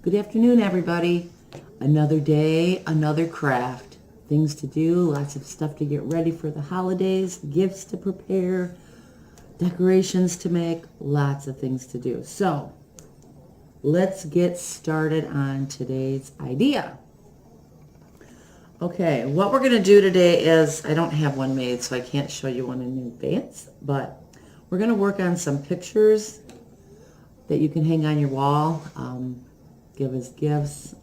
Good afternoon, everybody. Another day, another craft. Things to do, lots of stuff to get ready for the holidays, gifts to prepare, decorations to make, lots of things to do. So, let's get started on today's idea. Okay, what we're going to do today is, I don't have one made, so I can't show you one in advance, but we're going to work on some pictures that you can hang on your wall, give as gifts,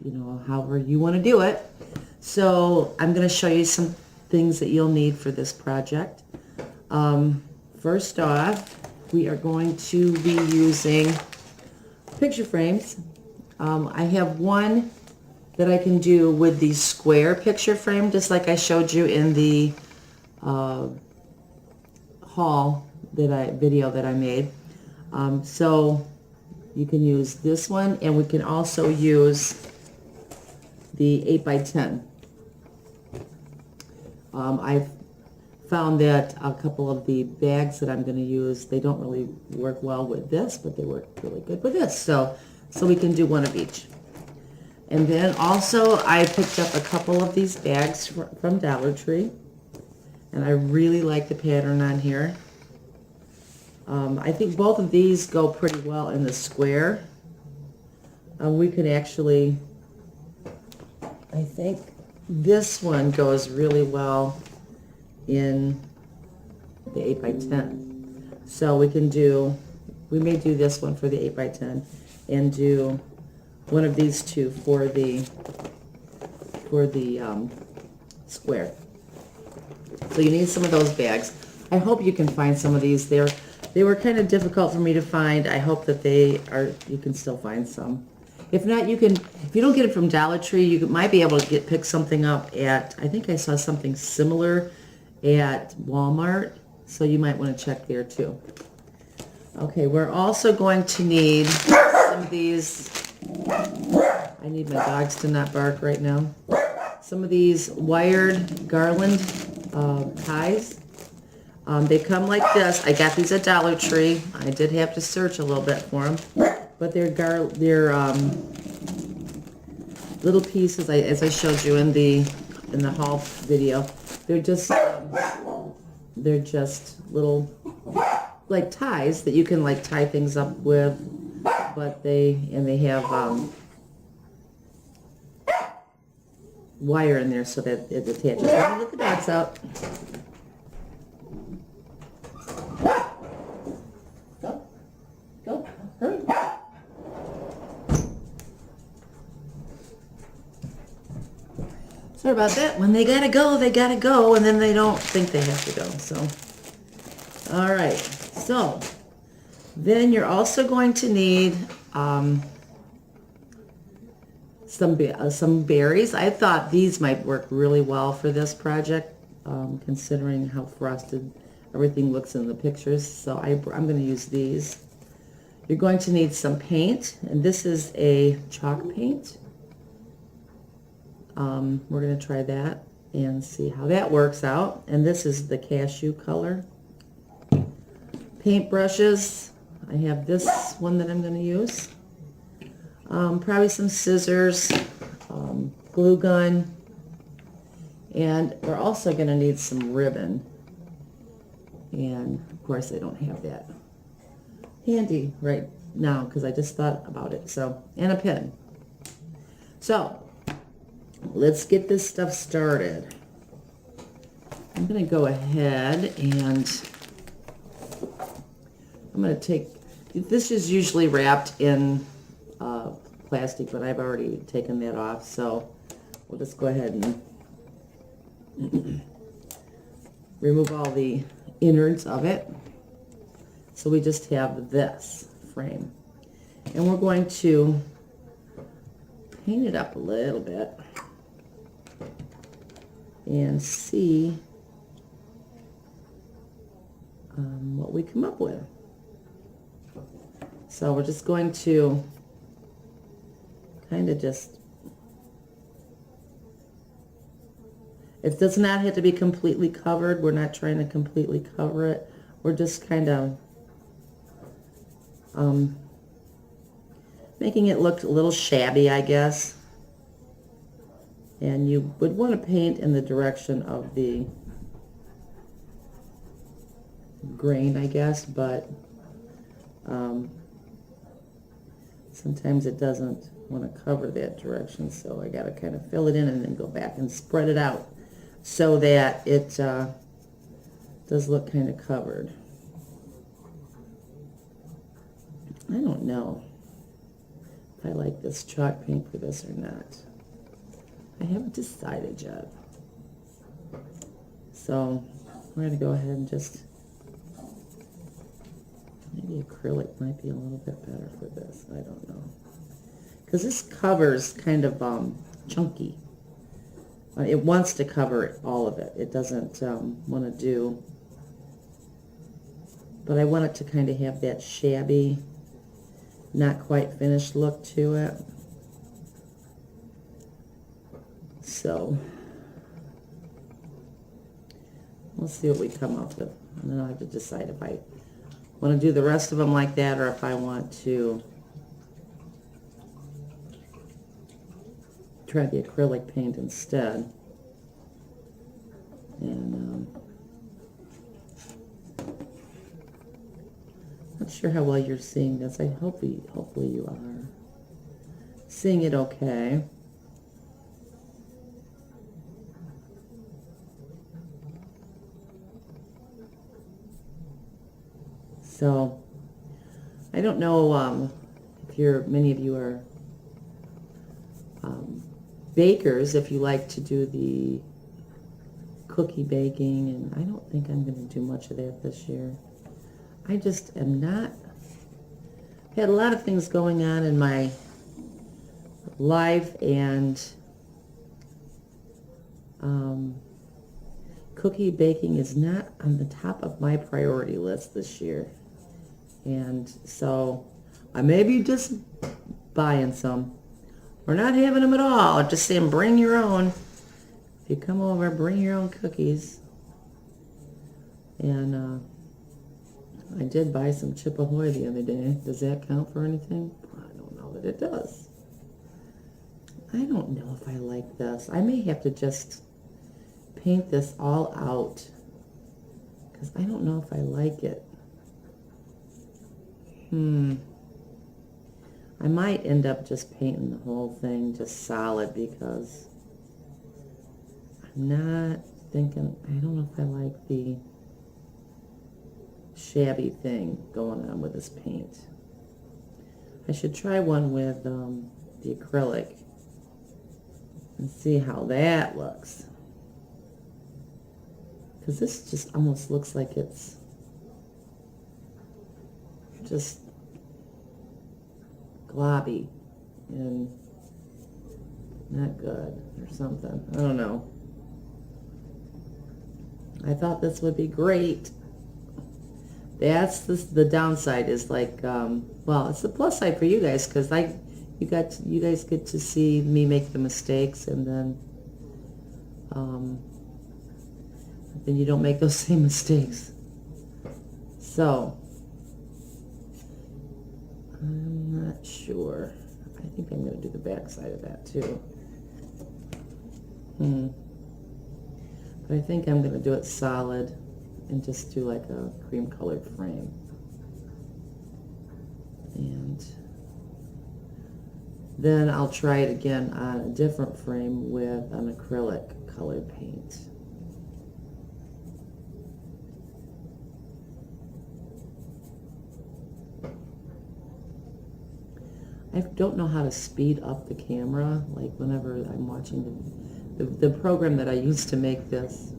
you know, however you want to do it. So I'm going to show you some things that you'll need for this project. First off, we are going to be using picture frames. I have one that I can do with the square picture frame, just like I showed you in the video that I made. So you can use this one, and we can also use the 8x10. I've found that a couple of the bags that I'm going to use, they don't really work well with this, but they work really good with this. So we can do one of each. And then also I picked up a couple of these bags from Dollar Tree, and I really like the pattern on here. I think both of these go pretty well in the square. We could actually, I think this one goes really well in the 8x10. So we may do this one for the 8x10 and do one of these two for the square. So you need some of those bags. I hope you can find some of these. They were kind of difficult for me to find. I hope that you can still find some. If not, if you don't get it from Dollar Tree, you might be able to pick something up at, I think I saw something similar at Walmart, so you might want to check there too. Okay, we're also going to need some of these. I need my dogs to not bark right now. Some of these wired garland ties. They come like this. I got these at Dollar Tree. I did have to search a little bit for them, but they're little pieces. As I showed you in the haul video, they're just little like ties that you can like tie things up with, but they have wire in there so that it attaches. Let me let the dogs out. Go, hurry. Sorry about that. When they gotta go, and then they don't think they have to go. So, all right. So, then you're also going to need some berries. I thought these might work really well for this project, considering how frosted everything looks in the pictures. So I'm going to use these. You're going to need some paint, and this is a chalk paint. We're going to try that and see how that works out. And this is the cashew color. Paint brushes. I have this one that I'm going to use. Probably some scissors, glue gun, and we're also going to need some ribbon. And of course I don't have that handy right now because I just thought about it. So, and a pen. So let's get this stuff started. I'm going to go ahead and I'm going to take, this is usually wrapped in plastic, but I've already taken that off, so we'll just go ahead and remove all the innards of it. So we just have this frame, and we're going to paint it up a little bit and see what we come up with. So we're just going to kind of it does not have to be completely covered. We're not trying to completely cover it. We're just kind of making it look a little shabby, I guess. And you would want to paint in the direction of the grain, I guess, but sometimes it doesn't want to cover that direction, so I got to kind of fill it in and then go back and spread it out so that it does look kind of covered. I don't know if I like this chalk paint for this or not. I haven't decided yet. So we're going to go ahead and just, maybe acrylic might be a little bit better for this. I don't know. Because this cover's kind of chunky. It wants to cover all of it. It doesn't want to do, but I want it to kind of have that shabby, not quite finished look to it. So we'll see what we come up with. And then I'll have to decide if I want to do the rest of them like that or if I want to try the acrylic paint instead. And not sure how well you're seeing this. Hopefully you are seeing it okay. So I don't know if many of you are bakers, if you like to do the cookie baking, and I don't think I'm going to do much of that this year. I just am not. I've had a lot of things going on in my life, and cookie baking is not on the top of my priority list this year. And so I may be just buying some. We're not having them at all. Just saying bring your own. If you come over, bring your own cookies. And I did buy some Chip Ahoy the other day. Does that count for anything? I don't know that it does. I don't know if I like this. I may have to just paint this all out because I don't know if I like it. I might end up just painting the whole thing just solid because I'm not thinking, I don't know if I like the shabby thing going on with this paint. I should try one with the acrylic and see how that looks. Because this just almost looks like it's just globby and not good or something. I don't know. I thought this would be great. That's the downside is like, well, it's the plus side for you guys because you guys get to see me make the mistakes, and then you don't make those same mistakes. So I'm not sure. I think I'm going to do the back side of that too. But I think I'm going to do it solid and just do like a cream colored frame. And then I'll try it again on a different frame with an acrylic colored paint. I don't know how to speed up the camera, like whenever I'm watching the program that I used to make this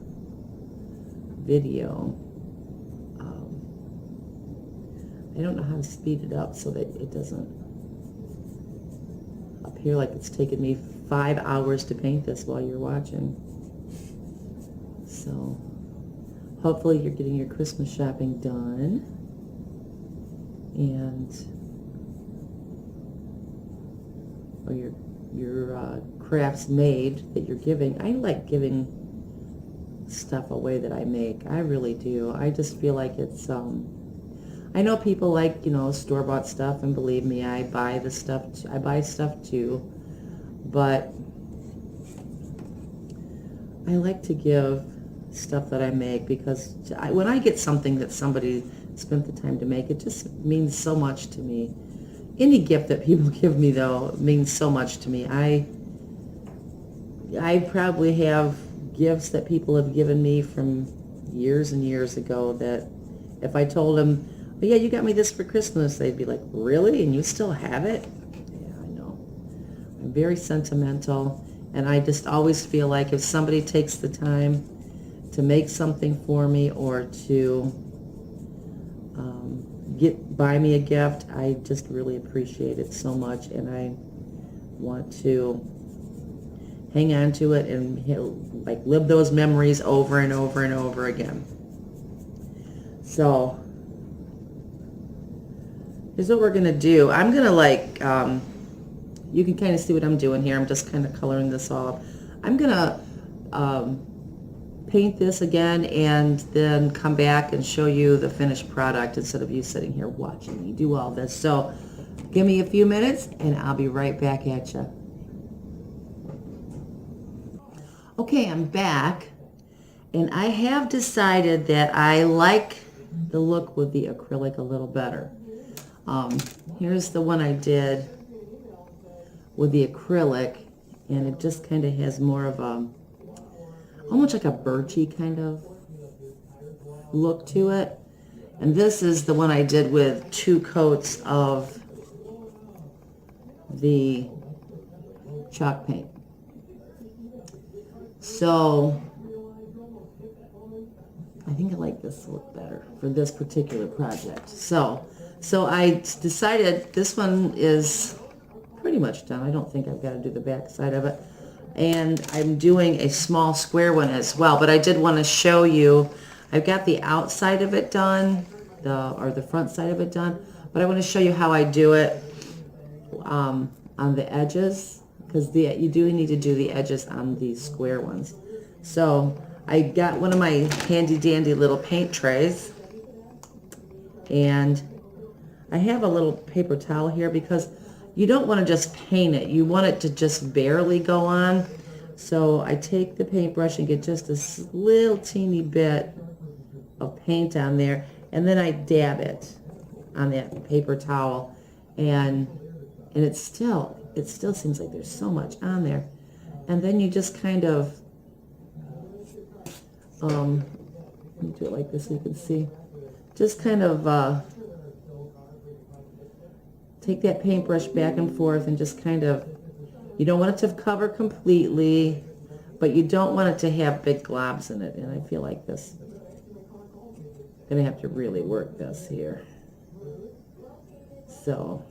video. I don't know how to speed it up so that it doesn't appear like it's taken me 5 hours to paint this while you're watching. So hopefully you're getting your Christmas shopping done or your crafts made that you're giving. I like giving stuff away that I make. I really do. I just feel like it's I know people like, you know, store-bought stuff, and believe me, I buy the stuff, I buy stuff too, but I like to give stuff that I make because when I get something that somebody spent the time to make, it just means so much to me. Any gift that people give me, though, means so much to me. I probably have gifts that people have given me from years and years ago that if I told them, oh yeah, you got me this for Christmas, they'd be like, really? And you still have it? Yeah, I know. I'm very sentimental, and I just always feel like if somebody takes the time to make something for me or to buy me a gift, I just really appreciate it so much, and I want to hang on to it and, you know, like live those memories over and over and over again. So here's what we're gonna do. I'm gonna you can kind of see what I'm doing here. I'm just kind of coloring this all up. I'm gonna paint this again and then come back and show you the finished product instead of you sitting here watching me do all this. So give me a few minutes and I'll be right back at you. Okay, I'm back, and I have decided that I like the look with the acrylic a little better. Here's the one I did with the acrylic, and it just kind of has more of a, almost like a birchy kind of look to it. And this is the one I did with 2 coats of the chalk paint. So I think I like this look better for this particular project. So I decided this one is pretty much done. I don't think I've got to do the back side of it. And I'm doing a small square one as well, but I did want to show you, I've got the outside of it done, or the front side of it done, but I want to show you how I do it on the edges, because you do need to do the edges on these square ones. So I got one of my handy dandy little paint trays, and I have a little paper towel here because you don't want to just paint it. You want it to just barely go on. So I take the paintbrush and get just a little teeny bit of paint on there, and then I dab it on that paper towel, and it still seems like there's so much on there. And then you just kind of let me do it like this so you can see. Just kind of take that paintbrush back and forth and just kind of, you don't want it to cover completely, but you don't want it to have big globs in it. And I feel like this, I'm going to have to really work this here. So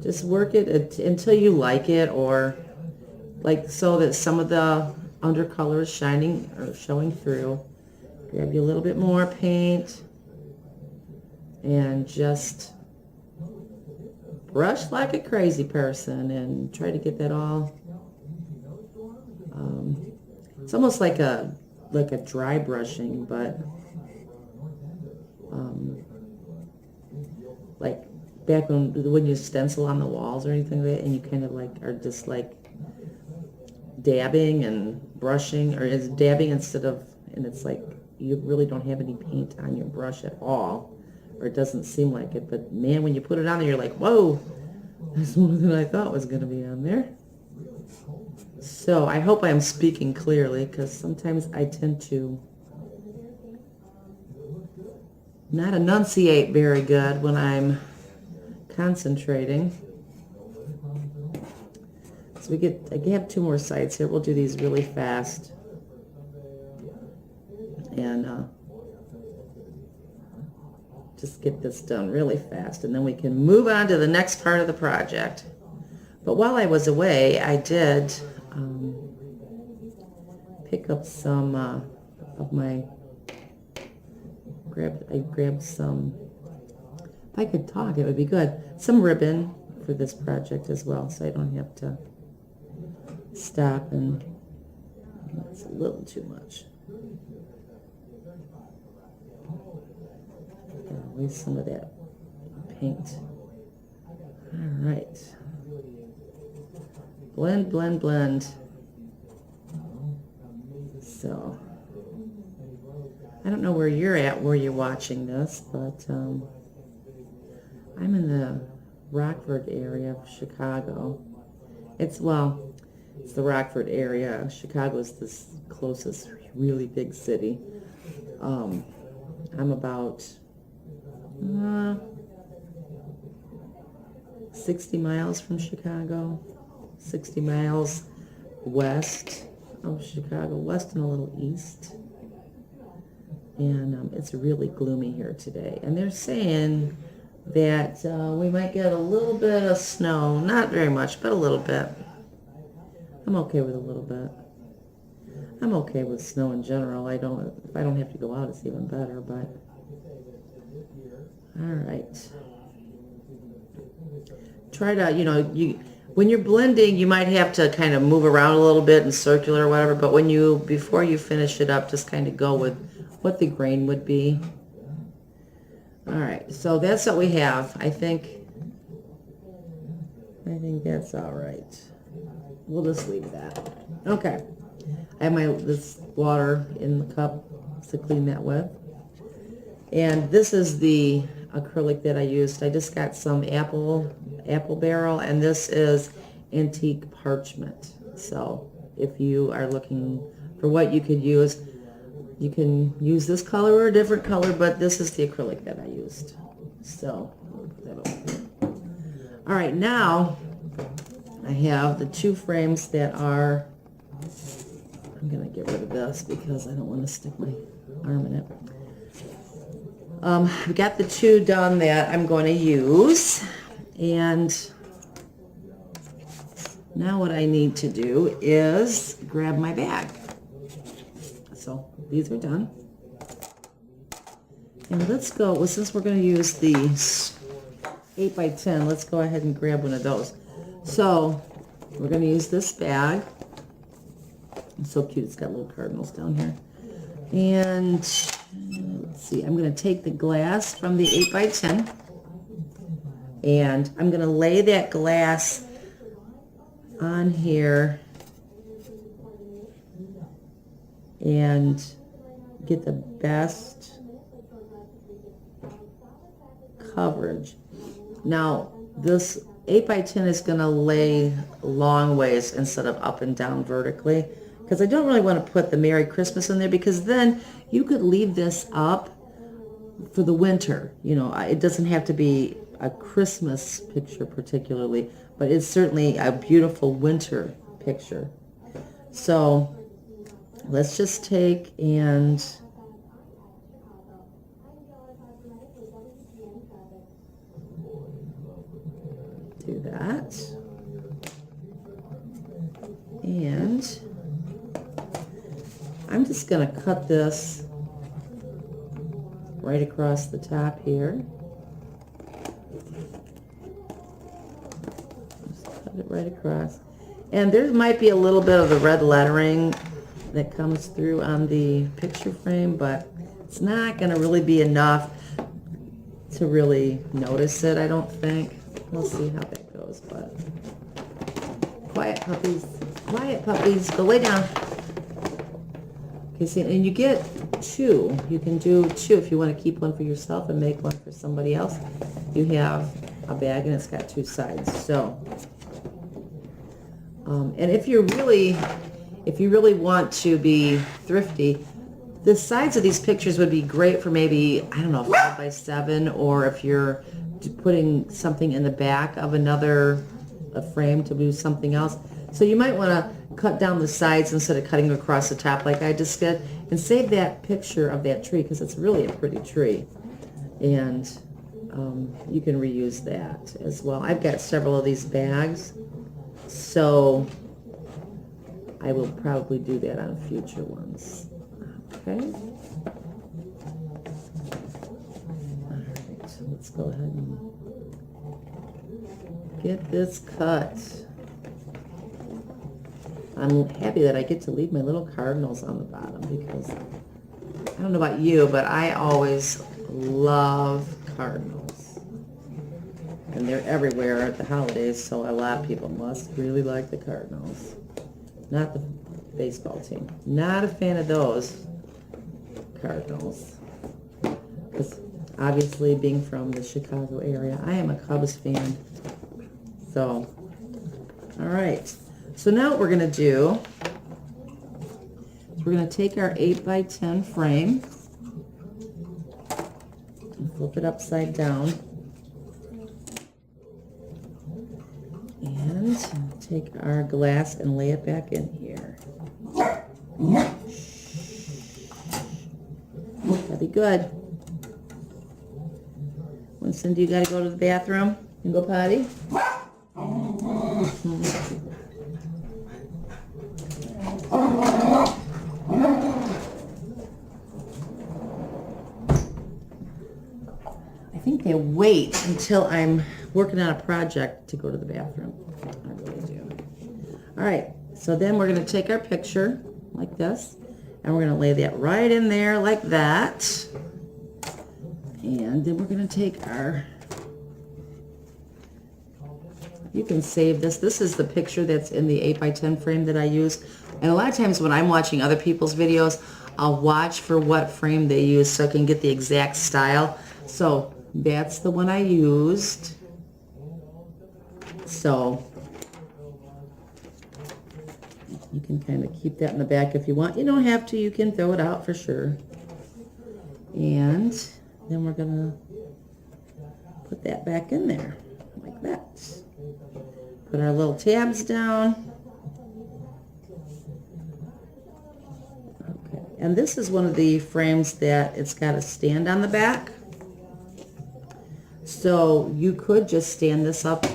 just work it until you like it, or like so that some of the undercolor is shining or showing through. Grab you a little bit more paint and just brush like a crazy person and try to get that all. It's almost like a dry brushing, but like back when you stencil on the walls or anything like that, and you kind of like are just like dabbing and brushing, or it's dabbing instead of, and it's like you really don't have any paint on your brush at all, or it doesn't seem like it, but man, when you put it on there, you're like, whoa, that's more than I thought was going to be on there. So I hope I'm speaking clearly, because sometimes I tend to not enunciate very good when I'm concentrating. So I have 2 more sides here. We'll do these really fast. And just get this done really fast, and then we can move on to the next part of the project. But while I was away, I did pick up some of my, I grabbed some, if I could talk it would be good, some ribbon for this project as well, so I don't have to stop, and it's a little too much. least some of that paint. All right. Blend, blend, blend. So, I don't know where you're at, where you're watching this, but I'm in the Rockford area of Chicago. It's the Rockford area. Chicago is the closest really big city. I'm about 60 miles from Chicago, 60 miles west of Chicago, west and a little east. And it's really gloomy here today. And they're saying that we might get a little bit of snow, not very much, but a little bit. I'm okay with a little bit. I'm okay with snow in general. If I don't have to go out, it's even better, but all right. Try to, when you're blending, you might have to kind of move around a little bit and circular or whatever, but before you finish it up, just kind of go with what the grain would be. All right, so that's what we have. I think that's all right. We'll just leave that. Okay. I have this water in the cup to clean that with. And this is the acrylic that I used. I just got some apple barrel, and this is antique parchment. So if you are looking for what you could use, you can use this color or a different color, but this is the acrylic that I used. So I'll put that over here. All right, now I have the two frames that are, I'm going to get rid of this because I don't want to stick my arm in it. I've got the two done that I'm going to use, and now what I need to do is grab my bag. So these are done. And let's go, well, since we're going to use the 8x10, let's go ahead and grab one of those. So we're going to use this bag. It's so cute, it's got little cardinals down here. And let's see, I'm going to take the glass from the 8x10, and I'm going to lay that glass on here and get the best coverage. Now, this 8x10 is going to lay long ways instead of up and down vertically, because I don't really want to put the Merry Christmas in there, because then you could leave this up for the winter. It doesn't have to be a Christmas picture particularly, but it's certainly a beautiful winter picture. So let's just take and do that. And I'm just going to cut this right across the top here. Just cut it right across. And there might be a little bit of the red lettering that comes through on the picture frame, but it's not going to really be enough to really notice it, I don't think. We'll see how that goes, but quiet puppies, go lay down. Okay, see, and you get two. You can do two if you want to keep one for yourself and make one for somebody else. You have a bag and it's got two sides. So, and if you really want to be thrifty, the sides of these pictures would be great for maybe, I don't know, 5x7, or if you're putting something in the back of a frame to do something else. So you might want to cut down the sides instead of cutting across the top like I just did, and save that picture of that tree because it's really a pretty tree. And you can reuse that as well. I've got several of these bags, so I will probably do that on future ones. Okay. All right, so let's go ahead and get this cut. I'm happy that I get to leave my little cardinals on the bottom, because I don't know about you, but I always love cardinals. And they're everywhere at the holidays, so a lot of people must really like the Cardinals. Not the baseball team. Not a fan of those Cardinals. Because obviously, being from the Chicago area, I am a Cubs fan. So, all right. So now what we're going to do is we're going to take our 8x10 frame and flip it upside down. And take our glass and lay it back in here. That'd be good. Winston, do you got to go to the bathroom and go potty? I think they wait until I'm working on a project to go to the bathroom. I really do. All right, so then we're going to take our picture like this, and we're going to lay that right in there like that. And then we're going to take our, you can save this. This is the picture that's in the 8x10 frame that I use. And a lot of times when I'm watching other people's videos, I'll watch for what frame they use so I can get the exact style. So that's the one I used. So you can kind of keep that in the back if you want. You don't have to. You can throw it out for sure. And then we're going to put that back in there like that. Put our little tabs down. Okay. And this is one of the frames that it's got a stand on the back. So you could just stand this up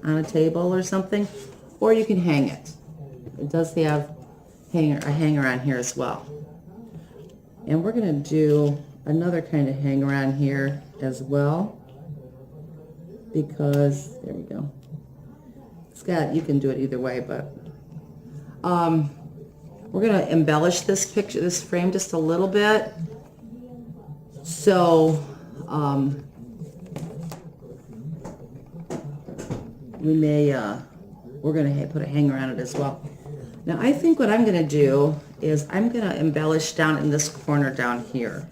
on a table or something, or you can hang it. It does have a hanger on here as well. And we're going to do another kind of hanger on here as well, because there we go. It's got, you can do it either way, but we're going to embellish this picture, this frame, just a little bit. So we may, we're going to put a hanger on it as well. Now I think what I'm going to do is I'm going to embellish down in this corner down here.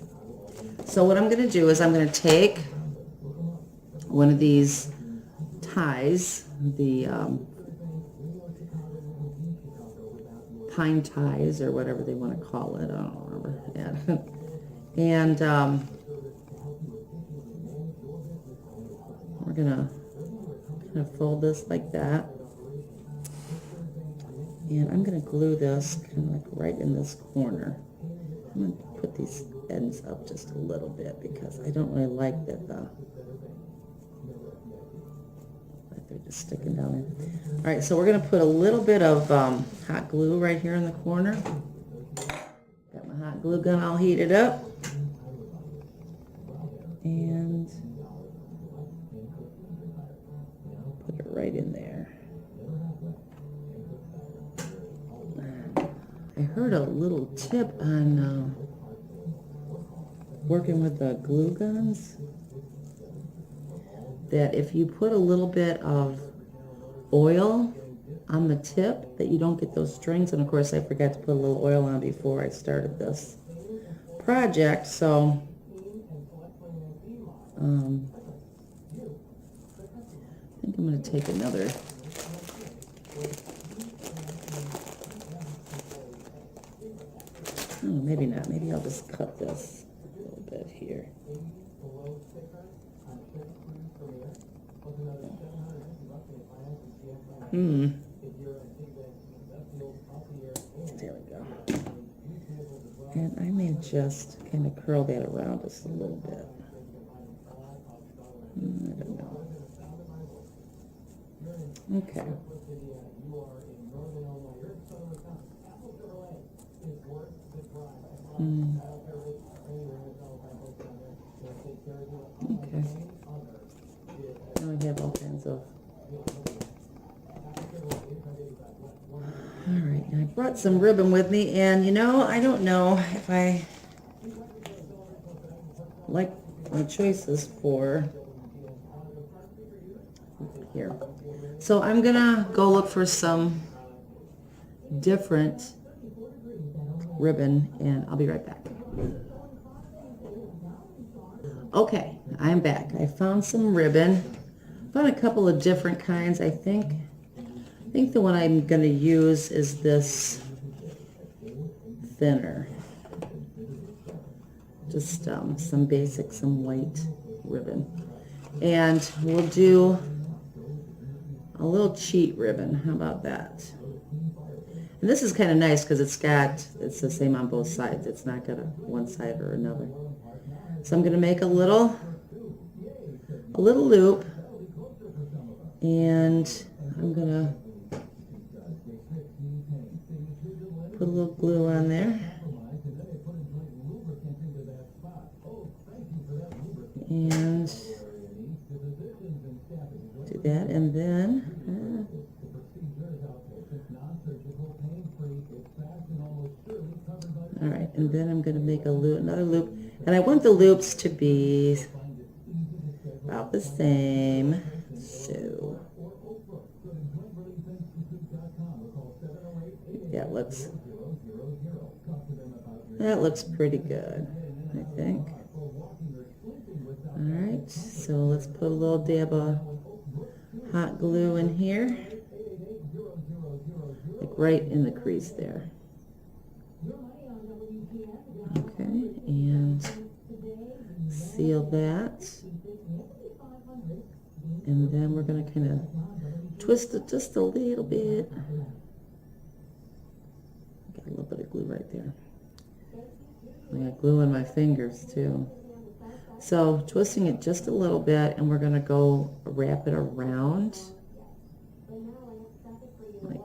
So what I'm going to do is I'm going to take one of these ties, the pine ties or whatever they want to call it, I don't remember. Yeah. And we're going to kind of fold this like that. And I'm going to glue this kind of like right in this corner. I'm going to put these ends up just a little bit because I don't really like that they're just sticking down in. All right, so we're going to put a little bit of hot glue right here in the corner. Got my hot glue gun all heated up. And put it right in there. I heard a little tip on working with the glue guns, that if you put a little bit of oil on the tip, that you don't get those strings. And of course I forgot to put a little oil on before I started this project, so I think I'm going to take another maybe not. Maybe I'll just cut this a little bit here. There we go. And I may just kind of curl that around just a little bit. I don't know. Okay. Okay. Now we have all kinds of. All right, I brought some ribbon with me, and you know, I don't know if I like my choices for here. So I'm gonna go look for some different ribbon and I'll be right back. Okay, I'm back. I found some ribbon. Found a couple of different kinds. I think the one I'm gonna use is this thinner. Just some basic, some white ribbon. And we'll do a little cheat ribbon. How about that? And this is kind of nice because it's the same on both sides. It's not got one side or another. So I'm going to make a little loop, and I'm going to put a little glue on there. And do that, and then all right, and then I'm going to make another loop, and I want the loops to be about the same. So that looks pretty good, I think. All right, so let's put a little dab of hot glue in here, like right in the crease there. Okay, and seal that. And then we're going to kind of twist it just a little bit. Got a little bit of glue right there. I got glue on my fingers too. So twisting it just a little bit, and we're going to go wrap it around. Like,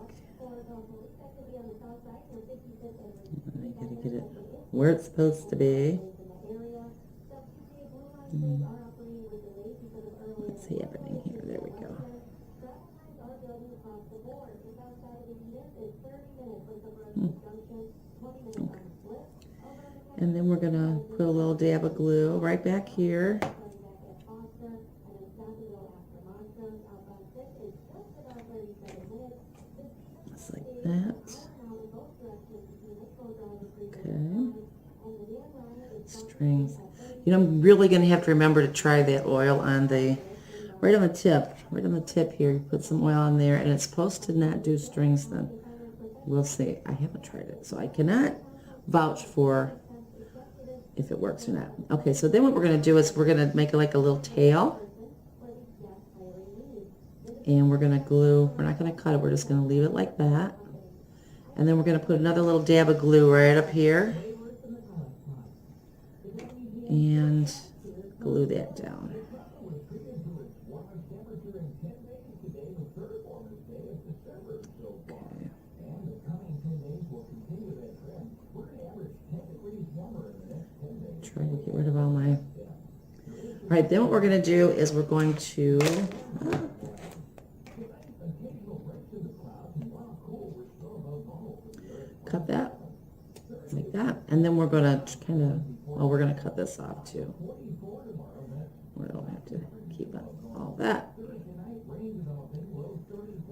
I got to get it where it's supposed to be. What's happening here? There we go. Okay. And then we're going to put a little dab of glue right back here. Just like that. Okay. Strings. You know, I'm really going to have to remember to try that oil on right on the tip here. You put some oil on there, and it's supposed to not do strings then. We'll see. I haven't tried it, so I cannot vouch for if it works or not. Okay, so then what we're going to do is we're going to make it like a little tail. And we're going to glue. We're not going to cut it. We're just going to leave it like that. And then we're going to put another little dab of glue right up here. And glue that down. Okay. Try to get rid of all my... All right, then what we're going to do is we're going to... cut that like that, and then we're going to kind of... Well, we're going to cut this off too. We don't have to keep all that.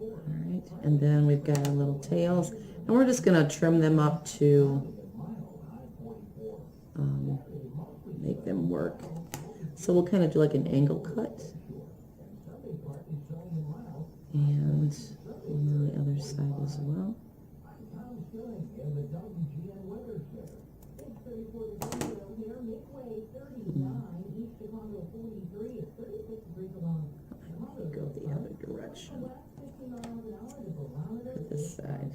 All right, and then we've got our little tails, and we're just going to trim them up to make them work. So we'll kind of do like an angle cut, and on the other side as well. Go the other direction for this side.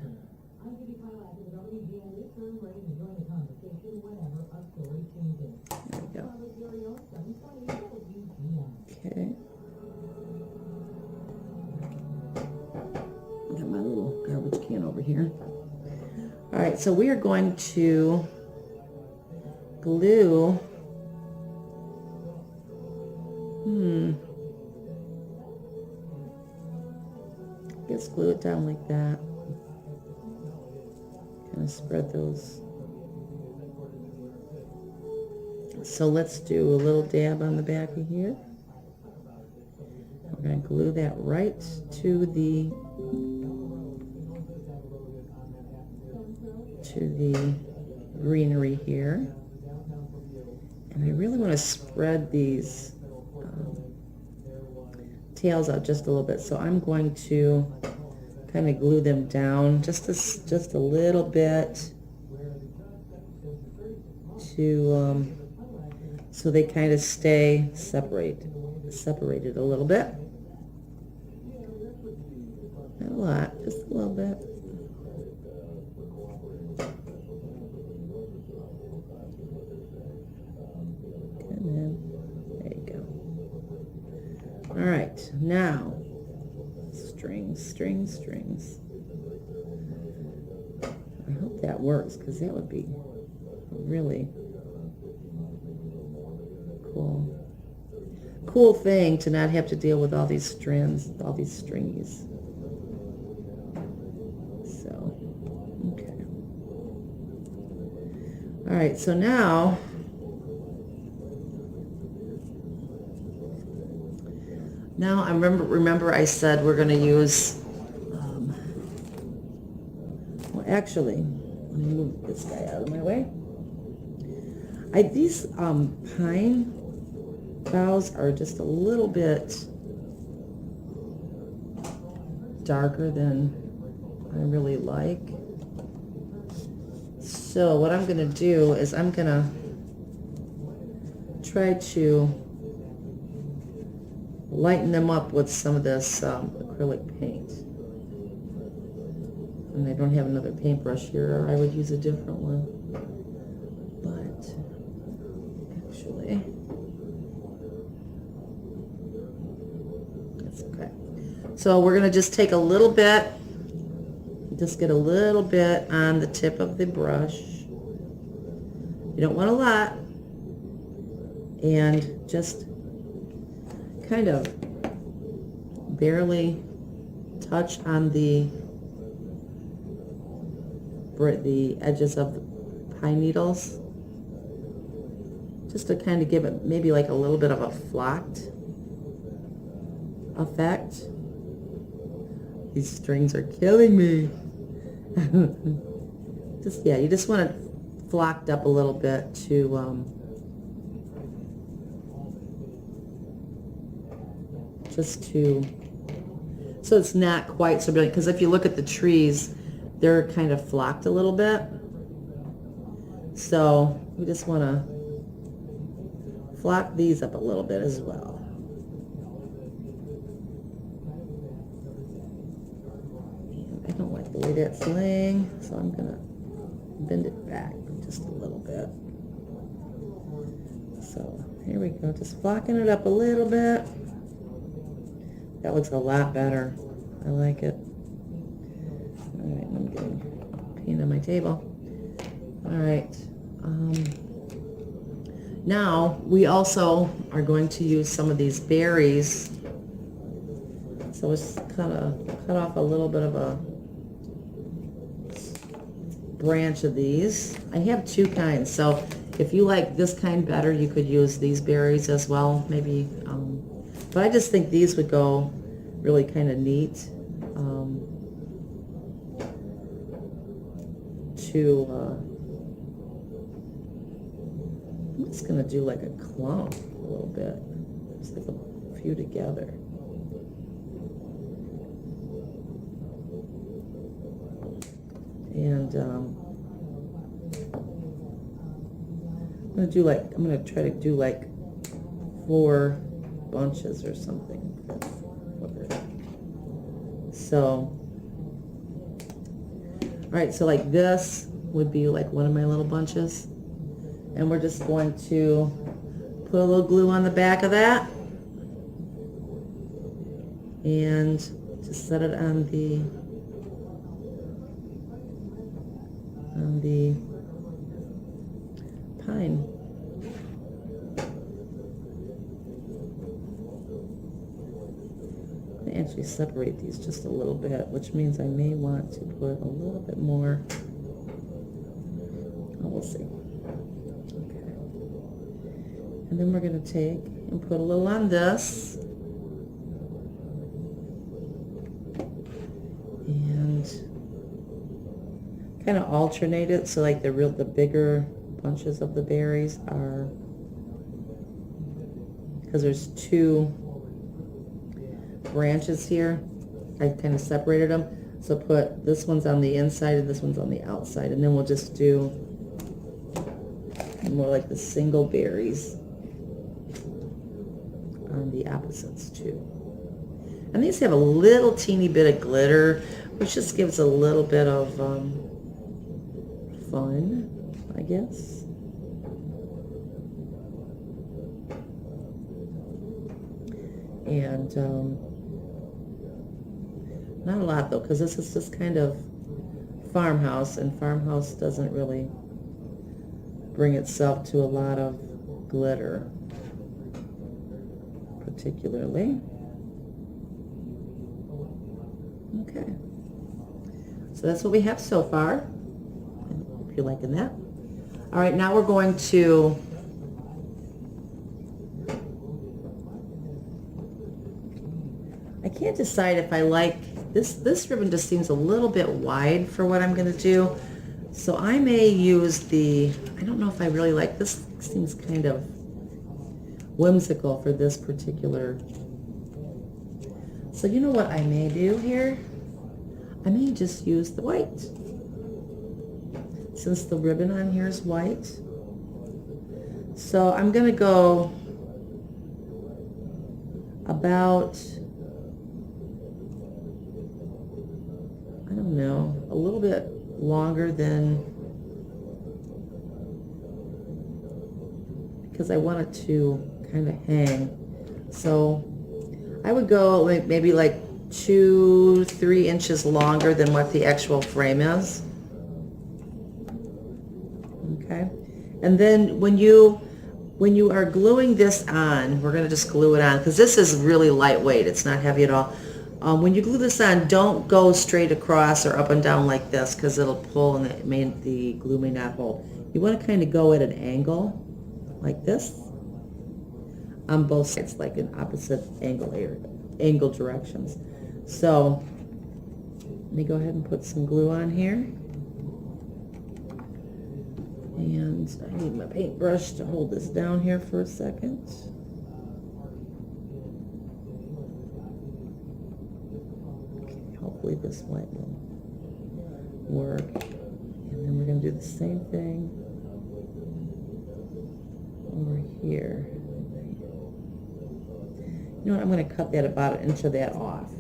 There we go. Okay. Got my little garbage can over here. All right, so we are going to glue. Just glue it down like that. Kind of spread those So let's do a little dab on the back of here. We're going to glue that right to the greenery here. And I really want to spread these tails out just a little bit. So I'm going to kind of glue them down just a little bit to so they kind of stay separated a little bit. Not a lot, just a little bit. And then, there you go. All right, now, strings. I hope that works, because that would be really cool thing to not have to deal with all these strands, all these stringies. So, okay. All right, so now I remember I said we're going to use, well, actually, let me move this guy out of my way. These pine boughs are just a little bit darker than I really like. So what I'm going to do is I'm going to try to lighten them up with some of this acrylic paint. And I don't have another paintbrush here, or I would use a different one. But actually, that's okay. So we're going to just take a little bit, just get a little bit on the tip of the brush. You don't want a lot. And just kind of barely touch on the edges of the pine needles, just to kind of give it maybe like a little bit of a flocked effect. These strings are killing me. You just want it flocked up a little bit to so it's not quite so brilliant, because if you look at the trees, they're kind of flocked a little bit. So we just want to flock these up a little bit as well. And I don't like the way that's laying, so I'm going to bend it back just a little bit. So here we go, just flocking it up a little bit. That looks a lot better. I like it. All right, I'm getting paint on my table. All right. Now, we also are going to use some of these berries. So let's kind of cut off a little bit of a branch of these. I have two kinds, so if you like this kind better, you could use these berries as well, maybe. But I just think these would go really kind of neat I'm just going to do like a clump a little bit, just like a few together. And I'm going to try to do like 4 bunches or something. So, all right, so like this would be like one of my little bunches. And we're just going to put a little glue on the back of that. And just set it on the pine. Actually separate these just a little bit, which means I may want to put a little bit more. Oh, we'll see. Okay. And then we're going to take and put a little on this. And kind of alternate it so like the bigger bunches of the berries are, because there's two branches here. I kind of separated them. So put this one's on the inside and this one's on the outside. And then we'll just do more like the single berries on the opposites too. And these have a little teeny bit of glitter, which just gives a little bit of fun, I guess. And not a lot though, because this is just kind of farmhouse, and farmhouse doesn't really bring itself to a lot of glitter particularly. Okay, so that's what we have so far. I hope you're liking that. All right, now we're going to I can't decide if I like this ribbon. Just seems a little bit wide for what I'm going to do, so I may use the, I don't know if I really like this. Seems kind of whimsical for this particular. So you know what I may do here? I may just use the white, since the ribbon on here is white. So I'm going to go about, I don't know, a little bit longer than, because I want it to kind of hang. So I would go like maybe like 2-3 inches longer than what the actual frame is. Okay, and then when you are gluing this on, we're going to just glue it on because this is really lightweight. It's not heavy at all. When you glue this on, don't go straight across or up and down like this because it'll pull and the glue may not hold. You want to kind of go at an angle like this on both sides, like in opposite angle directions. So let me go ahead and put some glue on here. And I need my paintbrush to hold this down here for a second. Okay, hopefully this light will work. And then we're going to do the same thing over here. You know what, I'm going to cut that about an inch of that off,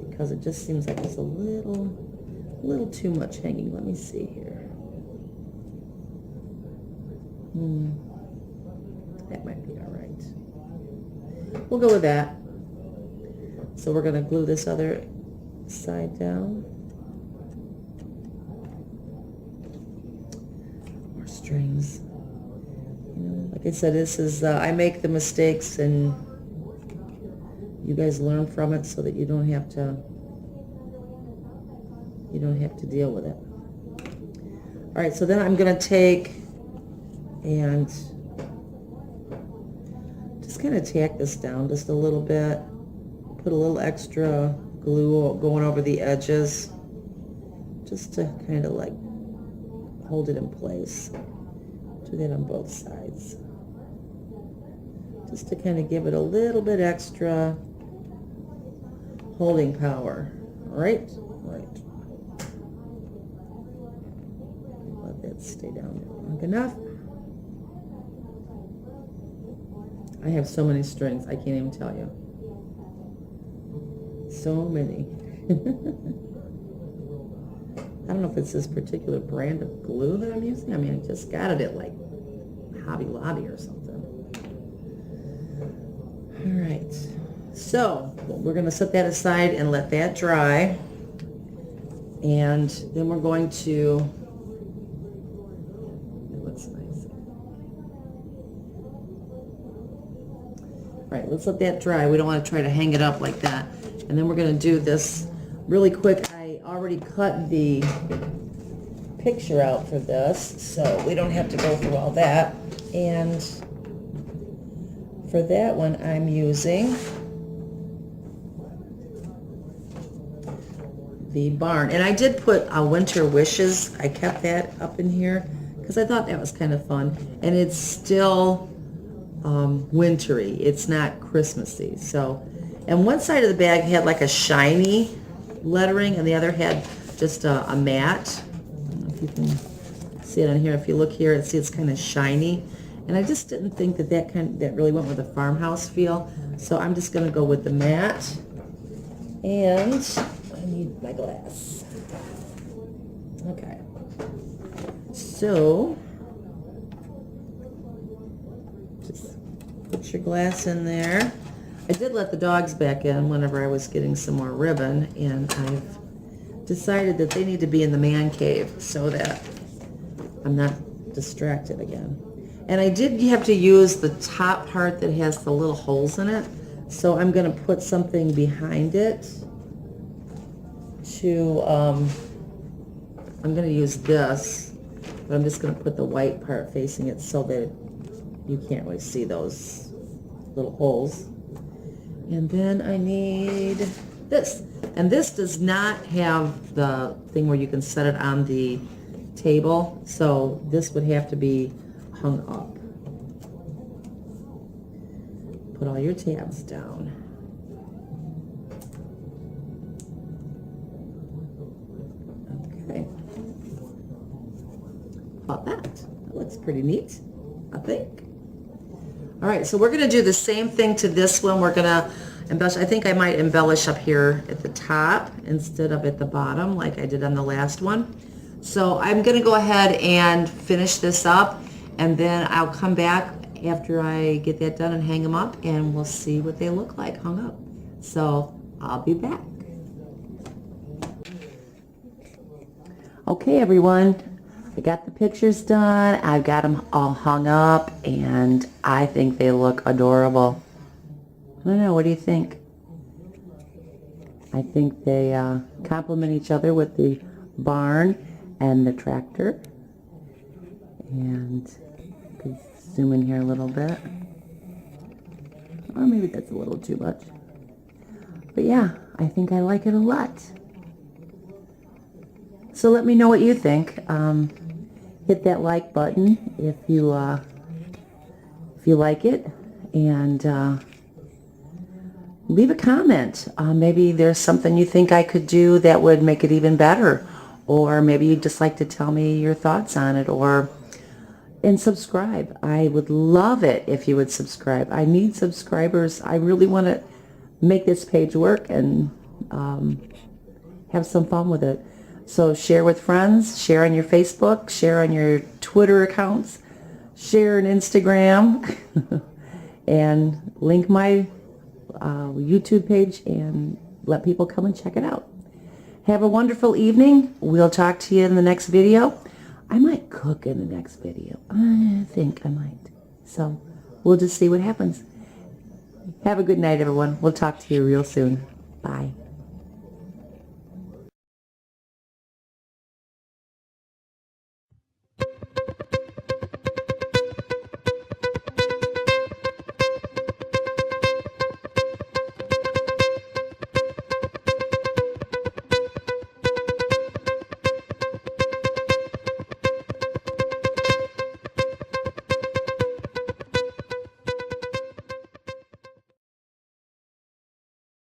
because it just seems like it's a little too much hanging. Let me see here. That might be all right. We'll go with that. So we're going to glue this other side down. More strings. You know, like I said, this is I make the mistakes and you guys learn from it so that you don't have to deal with it. All right, so then I'm going to take and just kind of tack this down just a little bit. Put a little extra glue going over the edges just to kind of like hold it in place. Do that on both sides. Just to kind of give it a little bit extra holding power. All right? Right. Let that stay down there long enough. I have so many strings, I can't even tell you. So many. I don't know if it's this particular brand of glue that I'm using. I mean, I just got it at like Hobby Lobby or something. All right. So we're going to set that aside and let that dry. And then we're going to, what's nice. All right, let's let that dry. We don't want to try to hang it up like that. And then we're going to do this really quick. I already cut the picture out for this, so we don't have to go through all that. And for that one, I'm using the barn. And I did put winter wishes. I kept that up in here because I thought that was kind of fun. And it's still wintry. It's not Christmassy. So, and one side of the bag had like a shiny lettering, and the other had just a matte. I don't know if you can see it on here. If you look here, see it's kind of shiny. And I just didn't think that really went with the farmhouse feel. So I'm just going to go with the matte. And I need my glass. Okay. So just put your glass in there. I did let the dogs back in whenever I was getting some more ribbon, and I've decided that they need to be in the man cave so that I'm not distracted again. And I did have to use the top part that has the little holes in it, so I'm going to put something behind it to, I'm going to use this, but I'm just going to put the white part facing it so that you can't really see those little holes. And then I need this. And this does not have the thing where you can set it on the table, so this would have to be hung up. Put all your tabs down. Okay. About that. That looks pretty neat, I think. All right, so we're going to do the same thing to this one. We're going to embellish. I think I might embellish up here at the top instead of at the bottom like I did on the last one. So I'm going to go ahead and finish this up, and then I'll come back after I get that done and hang them up, and we'll see what they look like hung up. So I'll be back. Okay, everyone. I got the pictures done. I've got them all hung up, and I think they look adorable. I don't know. What do you think? I think they complement each other with the barn and the tractor. And I could zoom in here a little bit. Or maybe that's a little too much. But yeah, I think I like it a lot. So let me know what you think. Hit that like button if you like it, and leave a comment. Maybe there's something you think I could do that would make it even better, or maybe you'd just like to tell me your thoughts on it, and subscribe. I would love it if you would subscribe. I need subscribers. I really want to make this page work and have some fun with it. So share with friends, share on your Facebook, share on your Twitter accounts, share on Instagram, and link my YouTube page and let people come and check it out. Have a wonderful evening. We'll talk to you in the next video. I might cook in the next video. I think I might. So we'll just see what happens. Have a good night, everyone. We'll talk to you real soon. Bye.